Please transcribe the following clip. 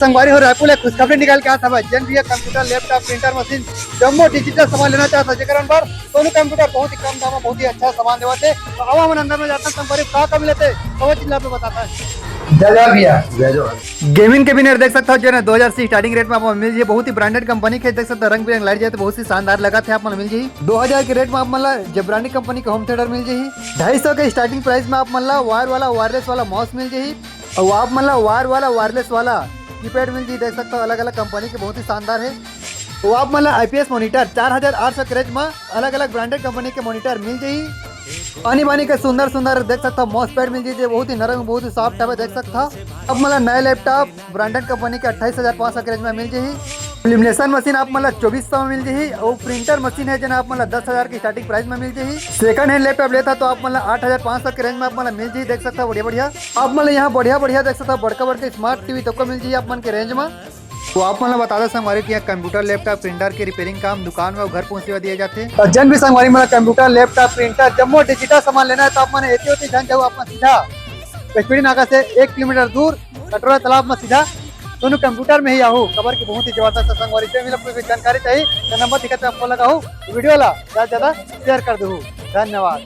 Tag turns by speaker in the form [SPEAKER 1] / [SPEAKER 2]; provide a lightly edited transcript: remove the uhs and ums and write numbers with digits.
[SPEAKER 1] संगवारी हो रायपुर खुशखबरी निकाल के आता भाई जन भी कंप्यूटर लैपटॉप प्रिंटर मशीन जम्मो डिजिटल सामान लेना चाहता है पर दोनों कंप्यूटर बहुत ही कम दाम में बहुत ही अच्छा सामान देते तो अब हम अंदर में जाते हैं संगवारी कहाँ मिलते वो जिला पे बताता है। गेमिंग कैबिनेट देख सकते हो जो है 2000 से स्टार्टिंग रेट में आपको मिल जाए बहुत ही ब्रांडेड कंपनी के देख सकते हो रंग बिरंग लाइट जाए तो बहुत ही शानदार लगा थे आप मिल जाए 2000 के रेट में आप मतलब जब ब्रांडेड कंपनी का होम थिएटर मिल जाए 250 के स्टार्टिंग प्राइस में आप मतलब वायर वाला वायरलेस वाला माउस मिल जाए और आप मतलब वायर वाला वायरलेस वाला कीपैड मिल जाए देख सकते हो अलग अलग कंपनी के बहुत ही शानदार है। तो आप मतलब आईपीएस मॉनिटर 4800 के रेट में अलग अलग ब्रांडेड कंपनी के मॉनिटर मिल जाए पानी पानी के सुंदर सुंदर देख सकता हूँ माउस पैड मिल जाए बहुत ही नरम बहुत ही सॉफ्ट है देख सकता हूँ। अब मतलब नए लैपटॉप ब्रांडेड कंपनी के 28,500 के रेंज में मिल जाए। लेमिनेशन मशीन आप मतलब 2400 में मिल जाए और प्रिंटर मशीन है जना आप मतलब 10,000 की स्टार्टिंग प्राइस में मिल जाए। सेकंड हैंड लैपटॉप लेता तो आप मतलब 8,500 के रेंज में आप मतलब मिल जाए देख सकता बढ़िया बढ़िया आप मतलब यहाँ बढ़िया बढ़िया देख सकता बड़का बड़का स्मार्ट टीवी तक मिल जाए आप मन के रेंज में। तो आप मतलब बता दो संगवारी की कंप्यूटर लैपटॉप प्रिंटर के रिपेयरिंग काम दुकान में घर पहुंचे दिए जाते हैं। और जन भी संगवारी मतलब कंप्यूटर लैपटॉप प्रिंटर जम्मो डिजिटल सामान लेना है तो आप मैंने एटी जान जाओ आप सीधा कश्मीरी नाका से 1 किलोमीटर दूर कटोरा तालाब में सीधा दोनों कंप्यूटर में ही आहू खबर की बहुत ही जबरदस्त संगवारी से मिला कोई जानकारी चाहिए तो नंबर दिखाते आपको लगाओ वीडियो ला ज्यादा शेयर कर दो। धन्यवाद।